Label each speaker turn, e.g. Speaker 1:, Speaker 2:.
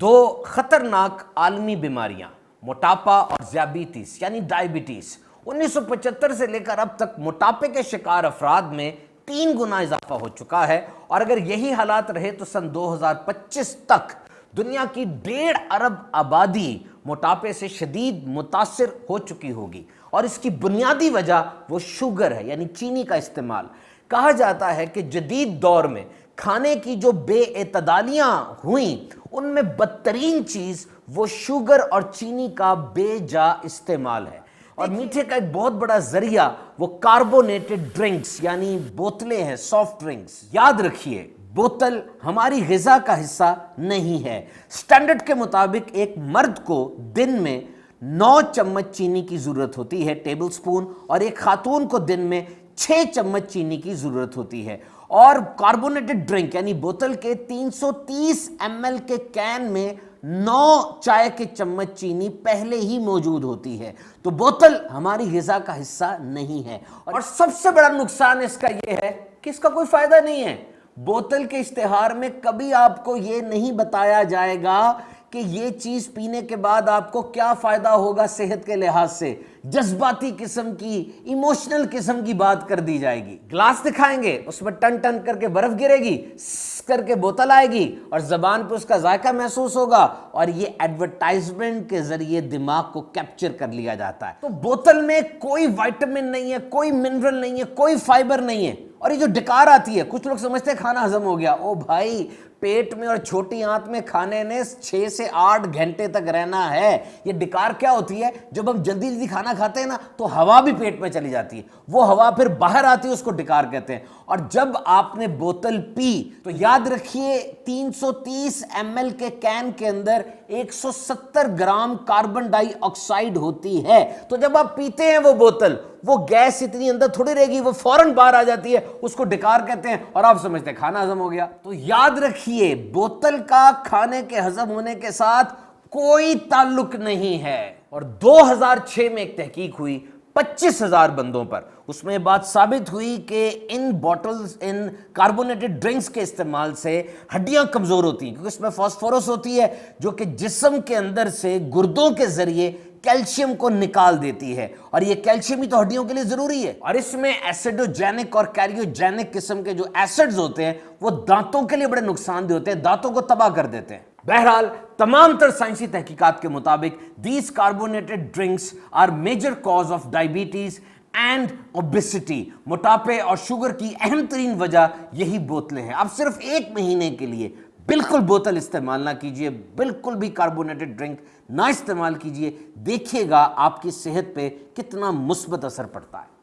Speaker 1: دو خطرناک عالمی بیماریاں موٹاپا اور ذیابیطس یعنی ڈائبٹیز 1975 سے لے کر اب تک موٹاپے کے شکار افراد میں 3 گنا اضافہ ہو چکا ہے، اور اگر یہی حالات رہے تو سن 2025 تک دنیا کی 1.5 ارب آبادی موٹاپے سے شدید متاثر ہو چکی ہوگی، اور اس کی بنیادی وجہ وہ شوگر ہے یعنی چینی کا استعمال۔ کہا جاتا ہے کہ جدید دور میں کھانے کی جو بے اعتدالیاں ہوئیں ان میں بدترین چیز وہ شوگر اور چینی کا بے جا استعمال ہے، اور میٹھے کا ایک بہت بڑا ذریعہ وہ کاربونیٹڈ ڈرنکس یعنی بوتلیں ہیں، سافٹ ڈرنکس۔ یاد رکھیے بوتل ہماری غذا کا حصہ نہیں ہے۔ سٹینڈرڈ کے مطابق ایک مرد کو دن میں 9 چمچ چینی کی ضرورت ہوتی ہے، ٹیبل سپون، اور ایک خاتون کو دن میں 6 چمچ چینی کی ضرورت ہوتی ہے، اور کاربونیٹڈ ڈرنک یعنی بوتل کے 330 ml کے کین میں 9 چائے کے چمچ چینی پہلے ہی موجود ہوتی ہے۔ تو بوتل ہماری غذا کا حصہ نہیں ہے، اور سب سے بڑا نقصان اس کا یہ ہے کہ اس کا کوئی فائدہ نہیں ہے۔ بوتل کے اشتہار میں کبھی آپ کو یہ نہیں بتایا جائے گا کہ یہ چیز پینے کے بعد آپ کو کیا فائدہ ہوگا صحت کے لحاظ سے۔ جذباتی قسم کی، ایموشنل قسم کی بات کر دی جائے گی۔ گلاس دکھائیں گے، اس میں ٹن ٹن کر کے برف گرے گی، کر کے بوتل آئے گی اور زبان پہ اس کا ذائقہ محسوس ہوگا، اور یہ ایڈورٹائزمنٹ کے ذریعے دماغ کو کیپچر کر لیا جاتا ہے۔ تو بوتل میں کوئی وائٹامن نہیں ہے، کوئی منرل نہیں ہے، کوئی فائبر نہیں ہے، اور یہ جو ڈکار آتی ہے، کچھ لوگ سمجھتے ہیں کھانا ہضم ہو گیا۔ او بھائی، پیٹ میں اور چھوٹی آنت میں کھانے نے 6 سے 8 گھنٹے تک رہنا ہے۔ یہ ڈکار کیا ہوتی ہے؟ جب ہم جلدی جلدی کھانا کھاتے ہیں نا تو ہوا بھی پیٹ میں چلی جاتی ہے، وہ ہوا پھر باہر آتی ہے، اس کو ڈکار کہتے ہیں۔ اور جب آپ نے بوتل پی تو یاد رکھیے 330 ml کے کین کے اندر 170 گرام کاربن ڈائی آکسائڈ ہوتی ہے۔ تو جب آپ پیتے ہیں وہ بوتل، وہ گیس اتنی اندر تھوڑی رہے گی، وہ فوراً باہر آ جاتی ہے، اس کو ڈکار کہتے ہیں، اور آپ سمجھتے ہیں کھانا ہضم ہو گیا۔ تو یاد رکھیے بوتل کا کھانے کے ہضم ہونے کے ساتھ کوئی تعلق نہیں ہے۔ اور 2006 میں ایک تحقیق ہوئی 25,000 بندوں پر، اس میں بات ثابت ہوئی کہ ان بوٹلز، ان کاربونیٹڈ ڈرنکس کے استعمال سے ہڈیاں کمزور ہوتی ہیں، کیونکہ اس میں فاسفورس ہوتی ہے جو کہ جسم کے اندر سے گردوں کے ذریعے کیلشیم کو نکال دیتی ہے، اور یہ کیلشیم ہی تو ہڈیوں کے لیے ضروری ہے۔ اور اس میں ایسیڈوجینک اور کیریوجینک قسم کے جو ایسڈز ہوتے ہیں وہ دانتوں کے لیے بڑے نقصان دہ ہوتے ہیں، دانتوں کو تباہ کر دیتے ہیں۔ بہرحال تمام تر سائنسی تحقیقات کے مطابق these carbonated drinks are major cause of diabetes and obesity۔ موٹاپے اور شوگر کی اہم ترین وجہ یہی بوتلیں ہیں۔ اب صرف 1 مہینے کے لیے بالکل بوتل استعمال نہ کیجئے، بالکل بھی کاربونیٹڈ ڈرنک نہ استعمال کیجئے، دیکھیے گا آپ کی صحت پہ کتنا مثبت اثر پڑتا ہے۔